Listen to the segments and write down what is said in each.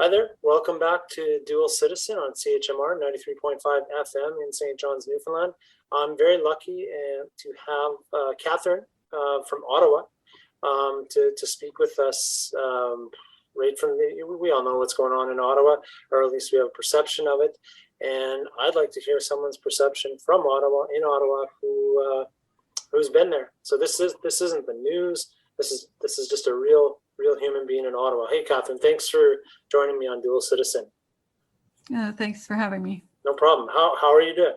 Hi there. Welcome back to Dual Citizen on CHMR 93.5 FM in St. John's, Newfoundland. I'm very lucky to have Catherine from Ottawa to speak with us right from we all know what's going on in Ottawa, or at least we have a perception of it. And I'd like to hear someone's perception from Ottawa, in Ottawa, who's been there. So this isn't the news. This is just a real human being in Ottawa. Hey, Catherine, thanks for joining me on Dual Citizen. Thanks for having me. No problem. How are you doing?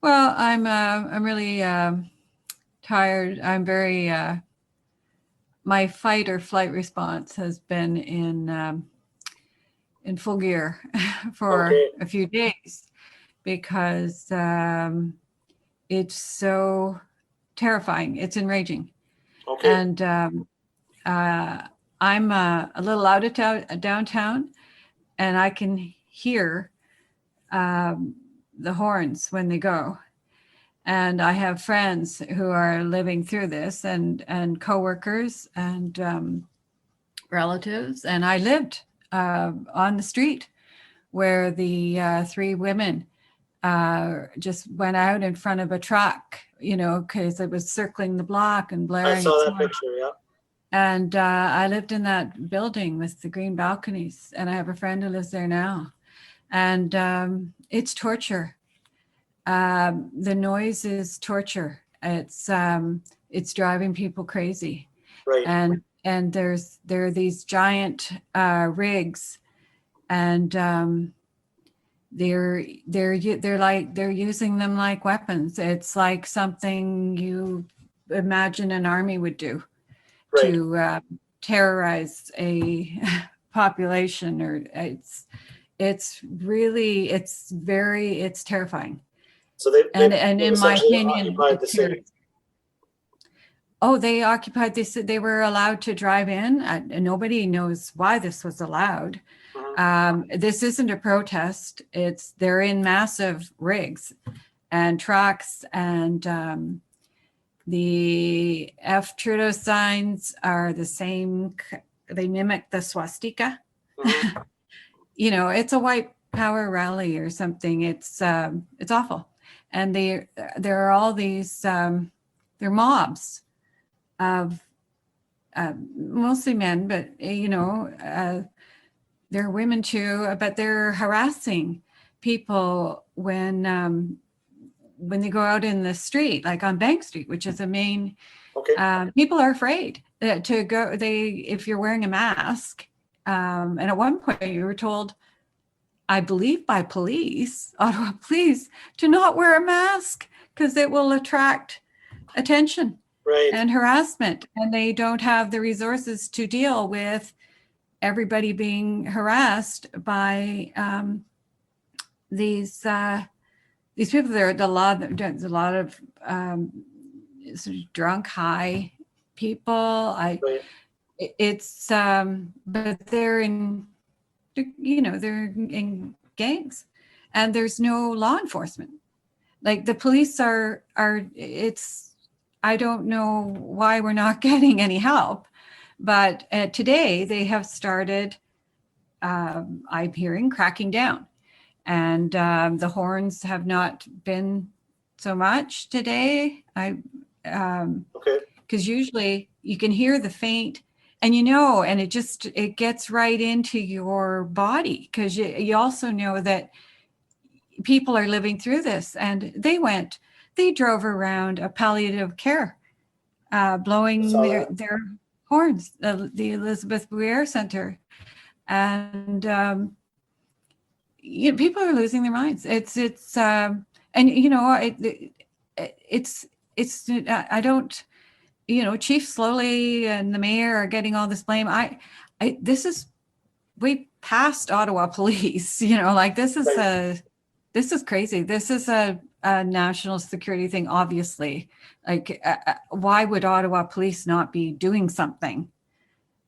Well, I'm really tired. I'm very my fight or flight response has been in full gear for a few days because it's so terrifying. It's enraging. Okay. And I'm a little out of downtown, and I can hear the horns when they go. And I have friends who are living through this, and coworkers and relatives. And I lived on the street where the three women just went out in front of a truck, because it was circling the block and blaring. I saw that picture, yeah. And I lived in that building with the green balconies, and I have a friend who lives there now. And it's torture. The noise is torture. It's driving people crazy. Right. And there are these giant rigs, and they're using them like weapons. It's like something you imagine an army would do. Right. To terrorize a population, or it's terrifying. So they in my opinion, occupied the city. Oh, they occupied this. They were allowed to drive in. And nobody knows why this was allowed. Mm-hmm. This isn't a protest. They're in massive rigs and trucks, and the F. Trudeau signs are the same. They mimic the swastika. Mm-hmm. It's a white power rally or something. It's awful. And there are all these, they're mobs of mostly men, but, there are women too, but they're harassing people when they go out in the street, like on Bank Street, which is a main, people are afraid to go, if you're wearing a mask. And at one point you were told, I believe by police, Ottawa police, to not wear a mask because it will attract attention and harassment. And they don't have the resources to deal with everybody being harassed by these people. There's a lot of sort of drunk, high people. But they're in, they're in gangs, and there's no law enforcement. Like the police are. I don't know why we're not getting any help, but today they have started. I'm hearing cracking down. And the horns have not been so much today. Because usually you can hear the faint, and and it gets right into your body, because you also know that people are living through this. And they drove around a palliative care, blowing their horns, the Elizabeth Bouyer Center, and people are losing their minds. I don't, Chief Slowly and the mayor are getting all this blame. This is way past Ottawa police, this is crazy. This is a national security thing, obviously. Why would Ottawa police not be doing something?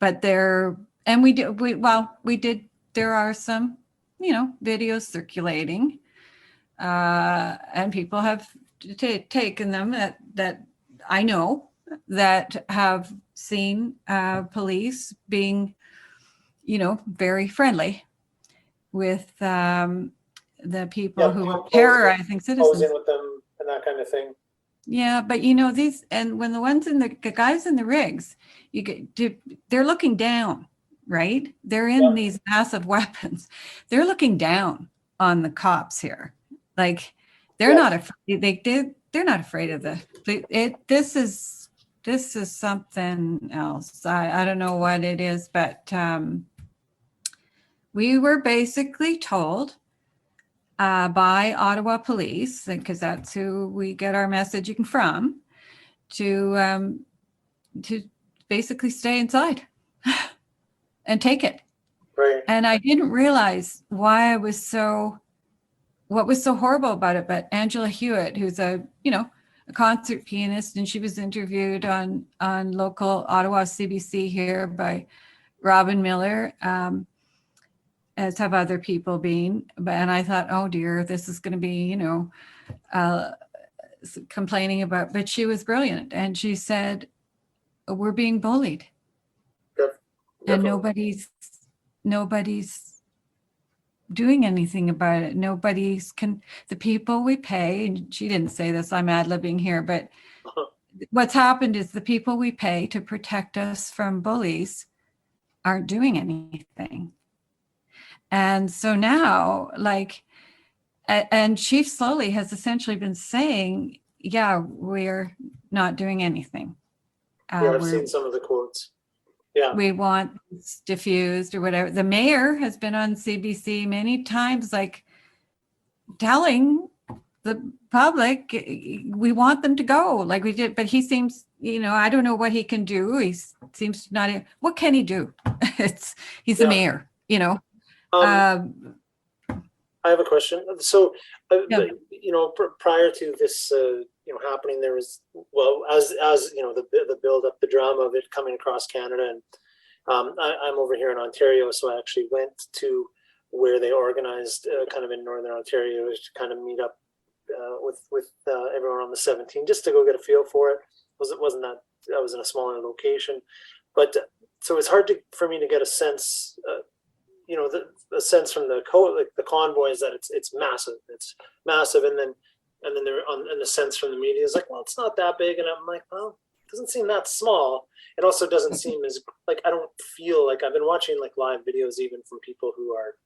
But there are some videos circulating, and people have taken them that I know that have seen police being very friendly with the people who were posing terrorizing citizens. with them and that kind of thing. Yeah, but these, and when the guys in the rigs, they're looking down, right? They're in these massive weapons. They're looking down on the cops here. Like they're not afraid. They're not afraid of this is something else. I don't know what it is, but we were basically told by Ottawa police, because that's who we get our messaging from, to basically stay inside and take it. Right. And I didn't realize what was so horrible about it. But Angela Hewitt, who's a concert pianist, and she was interviewed on local Ottawa CBC here by Robin Miller, as have other people been. And I thought, oh dear, this is going to be, complaining about, but she was brilliant. And she said, we're being bullied. And nobody's doing anything about it. The people we pay, and she didn't say this, I'm ad-libbing here, but what's happened is the people we pay to protect us from bullies aren't doing anything. And so now, and Chief Slowly has essentially been saying, yeah, we're not doing anything. I've seen some of the quotes. Yeah. We want this diffused or whatever. The mayor has been on CBC many times, telling the public, we want them to go like we did. But he seems, I don't know what he can do. He seems not, what can he do? He's the mayor, I have a question. So, prior to this, happening, there was, as the build up, the drama of it coming across Canada, and I'm over here in Ontario, so I actually went to where they organized, kind of in Northern Ontario, to kind of meet up with everyone on the 17th, just to go get a feel for it. Wasn't that I was in a smaller location, but so it's hard for me to get a sense. The sense from the convoy is that it's massive, and then and the sense from the media is like, well, it's not that big, and I'm like, well, it doesn't seem that small. It also doesn't seem as I don't feel like I've been watching live videos even from people who are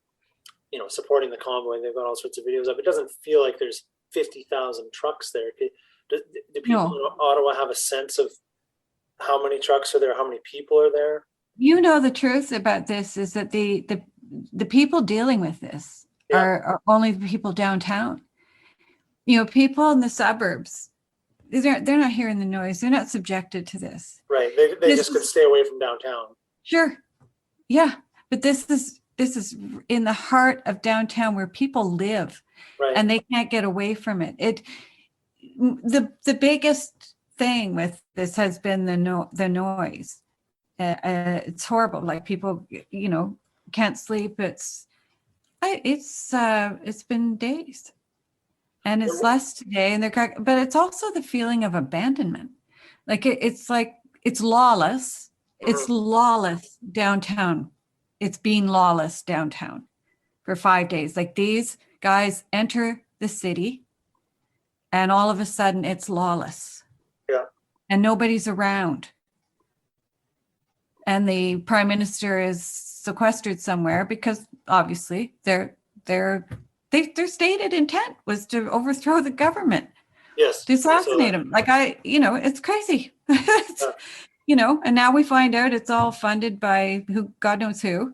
supporting the convoy. They've got all sorts of videos up. It doesn't feel like there's 50,000 trucks there. Do people in Ottawa have a sense of how many trucks are there, how many people are there? The truth about this is that the people dealing with this are only the people downtown. People in the suburbs, they're not hearing the noise. They're not subjected to this. Right. They just could stay away from downtown. Sure. Yeah. But this is in the heart of downtown where people live, right, and they can't get away from it. The biggest thing with this has been the noise. It's horrible. People, can't sleep. It's been days, and it's less today. And but it's also the feeling of abandonment. It's lawless. It's lawless downtown. It's been lawless downtown for 5 days. These guys enter the city, and all of a sudden it's lawless. Yeah. And nobody's around. And the prime minister is sequestered somewhere because obviously their stated intent was to overthrow the government. Yes. To assassinate him. It's crazy. And now we find out it's all funded by God knows who.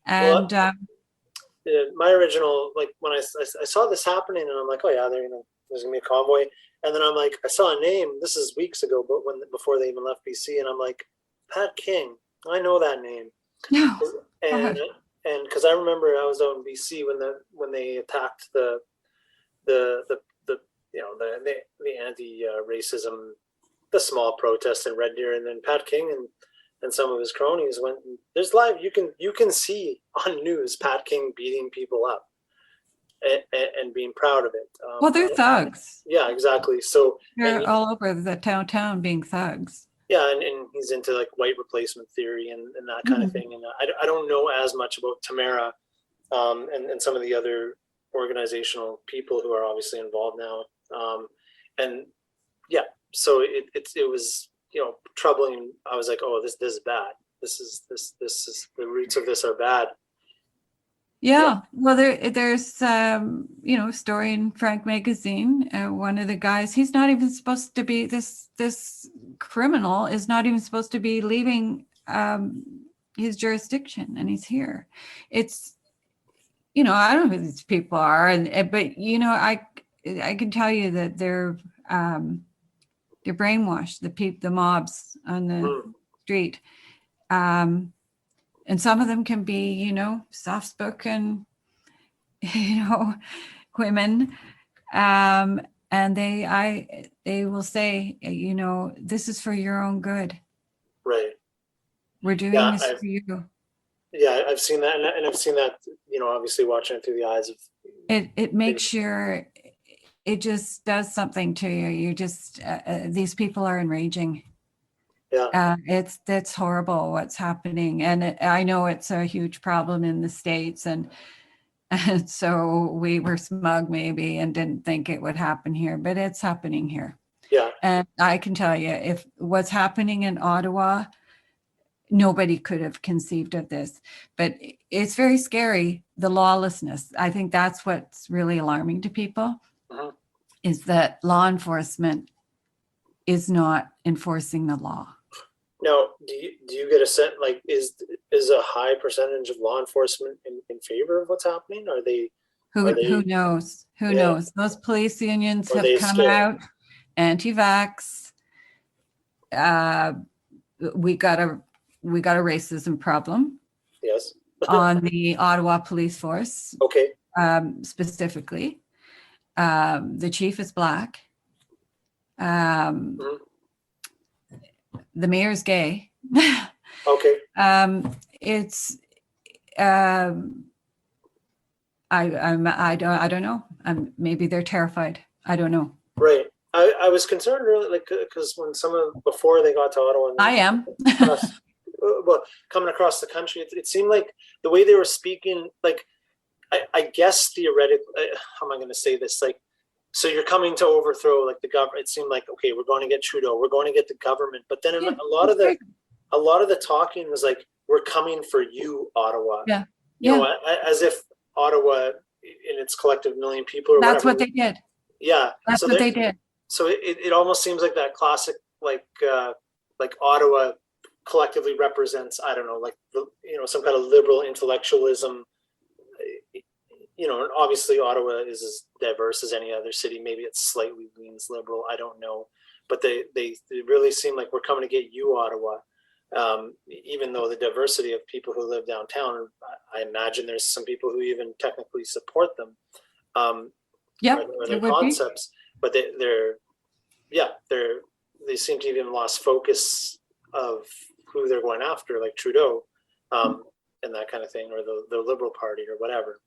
And my original, when I saw this happening, and I'm like, oh yeah, there's gonna be a convoy. And then I'm like, I saw a name, this is weeks ago, but before they even left BC, and I'm like, Pat King, I know that name. No. And because I remember I was out in BC when they attacked the anti-racism, the small protest in Red Deer, and then Pat King and some of his cronies went. There's live. You can see on news Pat King beating people up and being proud of it. Well, they're thugs. Yeah, exactly. So they're all over the town being thugs. Yeah, and he's into like white replacement theory and that kind of thing. And I don't know as much about Tamara and some of the other organizational people who are obviously involved now. And yeah, so it was, troubling. I was like, oh, this is bad. This is the roots of this are bad. Yeah. Well, there's story in Frank magazine. One of the guys, he's not even supposed to be this criminal is not even supposed to be leaving his jurisdiction, and he's here. It's, I don't know who these people are, but I can tell you that they're brainwashed. The mobs on the street. And some of them can be, soft-spoken, women. And they will say, this is for your own good. Right. We're doing this for you. Yeah, I've seen that. And I've seen that, obviously watching it through the eyes of. It makes it just does something to you. You just, these people are enraging. Yeah. It's horrible what's happening. And I know it's a huge problem in the States. And so we were smug maybe and didn't think it would happen here, but it's happening here. Yeah. And I can tell you, if what's happening in Ottawa, nobody could have conceived of this, but it's very scary. The lawlessness. I think that's what's really alarming to people is that law enforcement is not enforcing the law. Now, do you get a sense, like, is a high percentage of law enforcement in favor of what's happening? Who knows? Who knows? Those police unions have come out, anti-vax. We got a racism problem. Yes. On the Ottawa police force. Okay. Specifically, the chief is Black. The mayor's gay. Okay. It's I don't know. Maybe they're terrified. I don't know. Right. I was concerned really, like, because when before they got to Ottawa, I am. well, coming across the country, it seemed like the way they were speaking, like, I guess theoretically, how am I going to say this? Like, so you're coming to overthrow like the government. It seemed like, okay, we're going to get Trudeau, we're going to get the government. But then a lot of the talking was like, we're coming for you, Ottawa. Yeah. As if Ottawa in its collective million people. That's what they did. Yeah. That's what they did. So it almost seems like that classic, like Ottawa collectively represents, I don't know, like, some kind of liberal intellectualism. And obviously Ottawa is as diverse as any other city. Maybe it slightly leans liberal. I don't know. But they really seem like we're coming to get you, Ottawa. Even though the diversity of people who live downtown, I imagine there's some people who even technically support them. Their concepts, but they seem to even lost focus of who they're going after, like Trudeau, and that kind of thing, or the Liberal Party or whatever.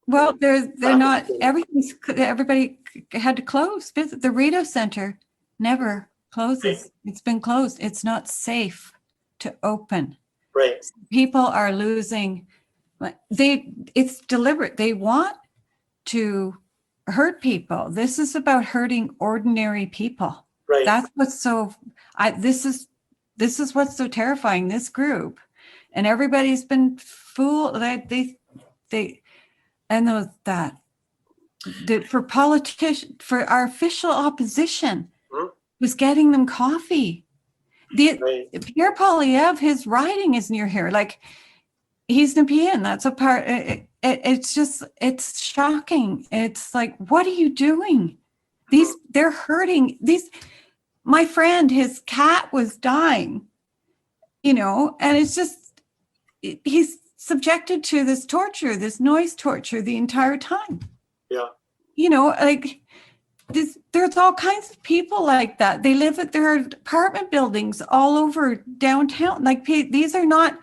Well, they're not. Everybody had to close. The Rideau Center never closes. Right. It's been closed. It's not safe to open. Right. People are losing. It's deliberate. They want to hurt people. This is about hurting ordinary people. Right. That's what's so. This is what's so terrifying. This group, and everybody's been fooled. For our official opposition was getting them coffee. Pierre Poilievre, his riding is near here. Like, he's Nepean. That's a part. It's shocking. It's like, what are you doing? They're hurting. My friend, his cat was dying, and it's just, he's subjected to this torture, this noise torture the entire time. Yeah. Like there's all kinds of people like that. They live at their apartment buildings all over downtown. Like, these are not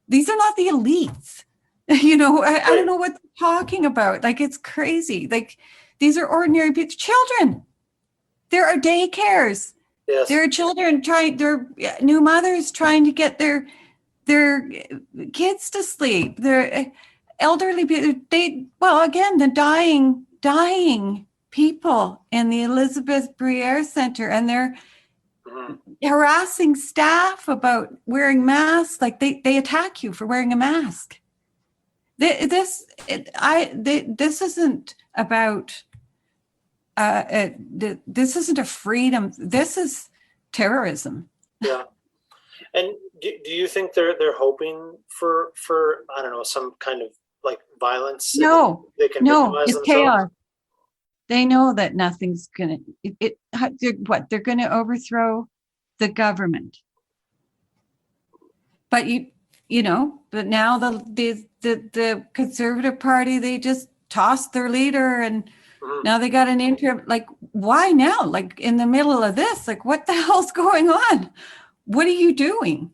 the elites. I don't know what they're talking about. Like, it's crazy. Like, these are ordinary children. There are daycares Yes. There are children their new mothers trying to get their kids to sleep. They're elderly people. The dying people in the Elizabeth Briere Center, and they're harassing staff about wearing masks. Like they attack you for wearing a mask. This isn't about. This isn't a freedom. This is terrorism. Yeah. And do you think they're hoping for I don't know, some kind of like violence? No, they can no, victimize it's themselves? chaos. They know that nothing's gonna. They're going to overthrow the government. But but now the Conservative Party, they just tossed their leader, and now they got an interim. Like, why now? Like, in the middle of this, like, what the hell's going on? What are you doing?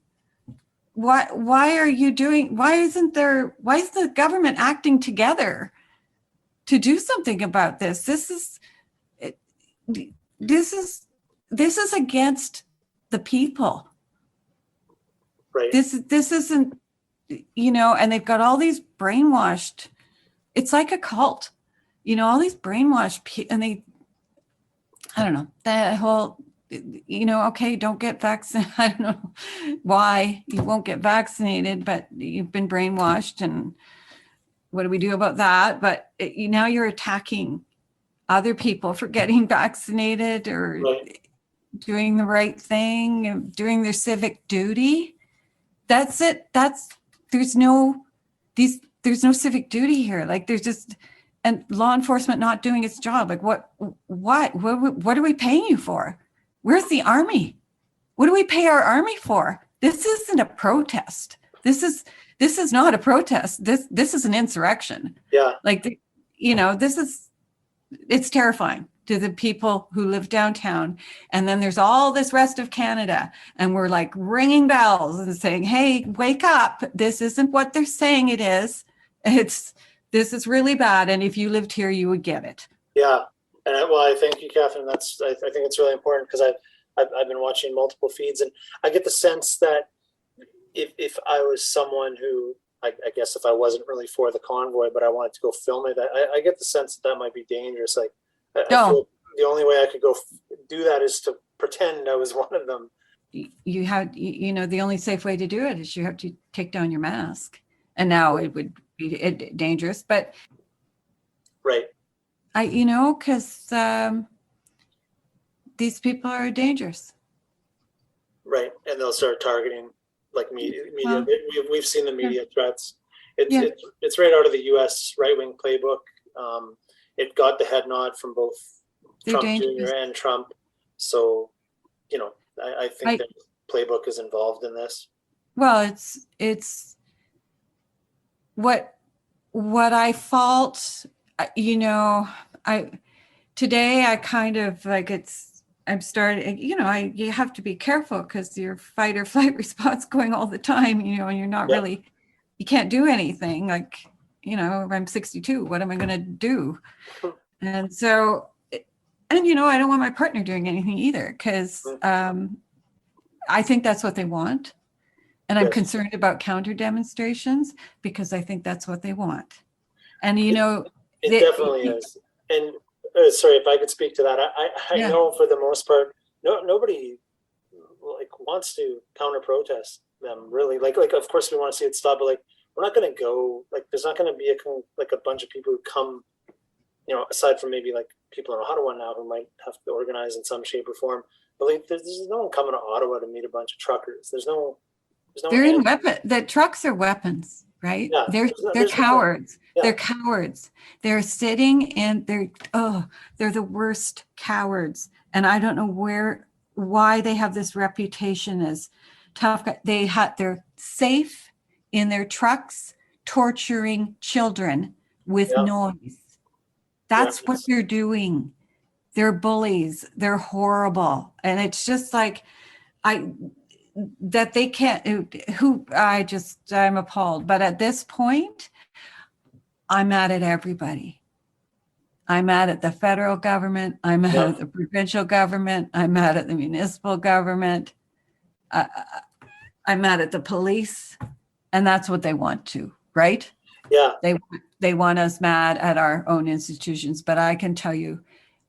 Why are you doing? Why isn't the government acting together to do something about this? This is against the people. Right. This isn't, and they've got all these brainwashed. It's like a cult, all these brainwashed people, and I don't know, that whole, okay, don't get vaccinated. I don't know why you won't get vaccinated, but you've been brainwashed, and what do we do about that? But now you're attacking other people for getting vaccinated or doing the right thing, and doing their civic duty. That's it. There's no civic duty here. Like, there's just, and law enforcement not doing its job. Like, what are we paying you for? Where's the army? What do we pay our army for? This isn't a protest. This is not a protest. This is an insurrection. Yeah. Like, it's terrifying to the people who live downtown. And then there's all this rest of Canada, and we're like ringing bells and saying, hey, wake up. This isn't what they're saying it is. This is really bad. And if you lived here, you would get it. Yeah. And I thank you, Catherine. I think it's really important, because I've been watching multiple feeds, and I get the sense that if I was someone who, I guess if I wasn't really for the convoy, but I wanted to go film it, I get the sense that might be dangerous. Like, I feel the only way I could go do that is to pretend I was one of them. You had, the only safe way to do it is you have to take down your mask. And now it would be dangerous, but right. Because these people are dangerous. Right. And they'll start targeting like media. We've seen the media threats. It's right out of the U.S. right-wing playbook. It got the head nod from both Trump Jr. and Trump. So, I think that playbook is involved in this. Well, it's what I fault, today I kind of like, I'm starting, you have to be careful, because your fight or flight response going all the time, and you're not really, you can't do anything. Like, I'm 62, what am I going to do? And so, I don't want my partner doing anything either, because I think that's what they want. And I'm concerned about counter demonstrations, because I think that's what they want. And, it definitely is. And sorry, if I could speak to that, I know for the most part, nobody like wants to counter protest them, really. Like of course we want to see it stop, but like, we're not going to go, like, there's not going to be a bunch of people who come, aside from maybe like people in Ottawa now who might have to organize in some shape or form. But like, there's no one coming to Ottawa to meet a bunch of truckers. There's no. They're in weapon. The trucks are weapons, right? Yeah, they're cowards. They're cowards. They're sitting and they're the worst cowards. And I don't know why they have this reputation as tough. They're safe in their trucks, torturing children with noise. That's what they're doing. They're bullies. They're horrible. And it's just like, that they can't, I'm appalled. But at this point, I'm mad at everybody. I'm mad at the federal government. I'm mad Yeah. at the provincial government. I'm mad at the municipal government. I'm mad at the police. And that's what they want to, right? Yeah. They want us mad at our own institutions. But I can tell you,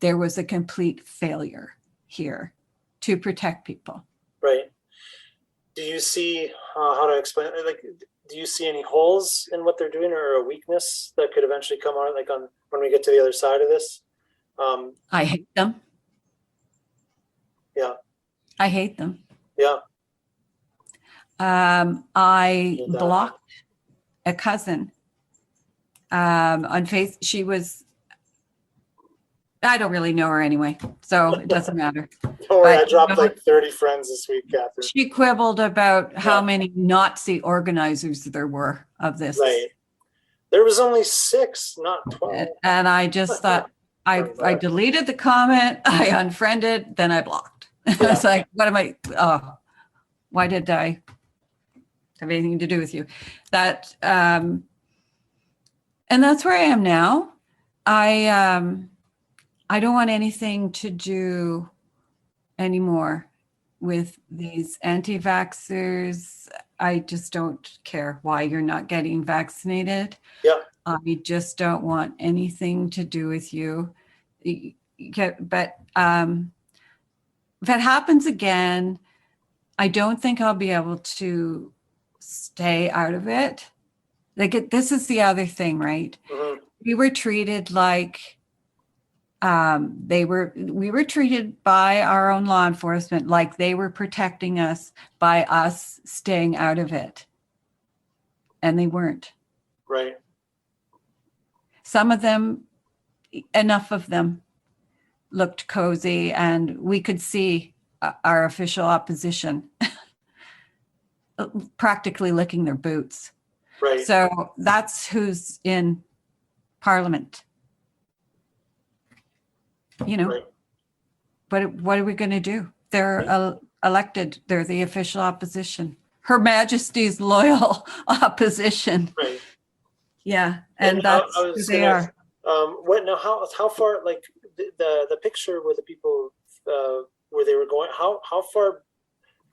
there was a complete failure here to protect people. Right. Do you see how to explain? Like, do you see any holes in what they're doing, or a weakness that could eventually come out, like on when we get to the other side of this? I hate them. Yeah. I hate them. Yeah. I blocked a cousin on Facebook. She was, I don't really know her anyway, so it doesn't matter. Don't worry, I dropped like 30 friends this week, Catherine. She quibbled about how many Nazi organizers there were of this. Right. There was only 6, not 12. And I just thought, I deleted the comment, I unfriended, then I blocked. I was like, what am I, why did I have anything to do with you? That, and that's where I am now. I don't want anything to do anymore with these anti-vaxxers. I just don't care why you're not getting vaccinated. Yeah. I just don't want anything to do with you. But if it happens again, I don't think I'll be able to stay out of it. Like this is the other thing, right? Mm-hmm. We were treated like we were treated by our own law enforcement like they were protecting us by us staying out of it. And they weren't. Right. Some of them, enough of them, looked cozy, and we could see our official opposition practically licking their boots. Right. So that's who's in Parliament. You know, right. But what are we going to do? They're elected. They're the official opposition. Her Majesty's loyal opposition. Right. Yeah, and that's who they are. What now? How far? Like the picture where the people where they were going. How far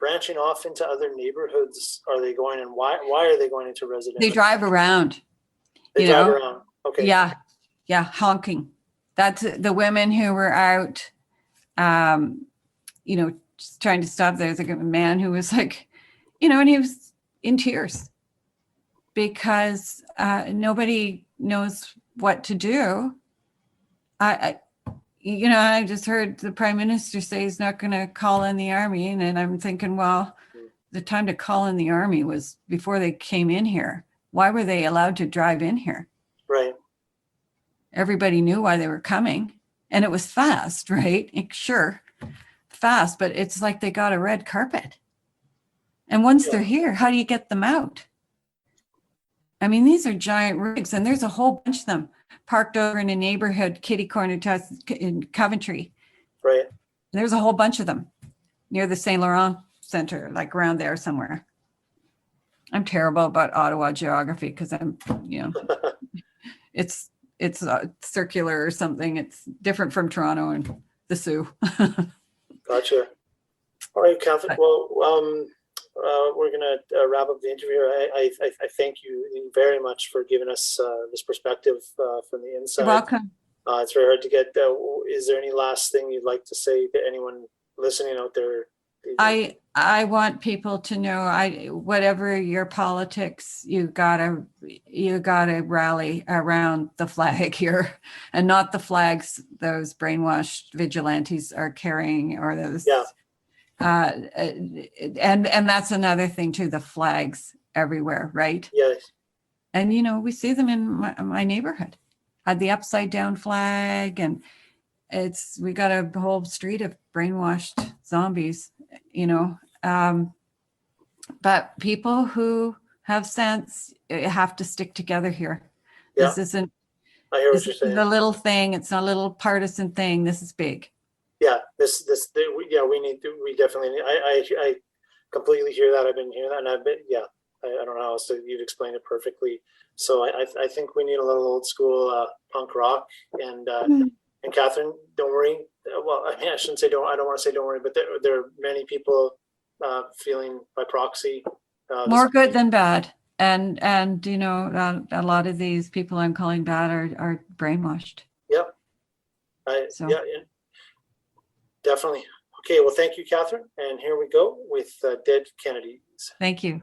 branching off into other neighborhoods are they going, and why are they going into residential? They drive around. They drive around. Okay. Yeah, honking. That's the women who were out, just trying to stop. There's like a man who was like, and he was in tears because nobody knows what to do. I just heard the Prime Minister say he's not going to call in the army. And I'm thinking, well, the time to call in the army was before they came in here. Why were they allowed to drive in here? Right. Everybody knew why they were coming, and it was fast, right? Sure, fast, but it's like they got a red carpet. And once they're here, how do you get them out? I mean, these are giant rigs, and there's a whole bunch of them parked over in a neighborhood, kitty corner to us in Coventry. Right. There's a whole bunch of them near the Saint Laurent Center, like around there somewhere. I'm terrible about Ottawa geography because I'm, it's circular or something. It's different from Toronto and the Sioux. Gotcha. All right, Catherine. Well, we're going to wrap up the interview. I thank you very much for giving us this perspective from the inside. You're welcome. It's very hard to get. Is there any last thing you'd like to say to anyone listening out there? I want people to know, whatever your politics, you gotta rally around the flag here, and not the flags those brainwashed vigilantes are carrying, or those. Yeah. And that's another thing too. The flags everywhere, right? Yes. And we see them in my neighborhood. Had the upside down flag, and we got a whole street of brainwashed zombies. But people who have sense have to stick together here. Yeah. This isn't. I hear what this you're isn't saying. a little thing. It's not a little partisan thing. This is big. Yeah. We definitely need. I completely hear that. I've been hearing that, and I don't know how else you've explained it perfectly. So I think we need a little old school punk rock. And Catherine, don't worry. Well, I mean, I shouldn't say don't. I don't want to say don't worry, but there are many people feeling by proxy. More good than bad. And you know, a lot of these people I'm calling bad are brainwashed. Yep. Yeah, definitely. Okay, well, thank you, Catherine. And here we go with Dead Kennedys. Thank you.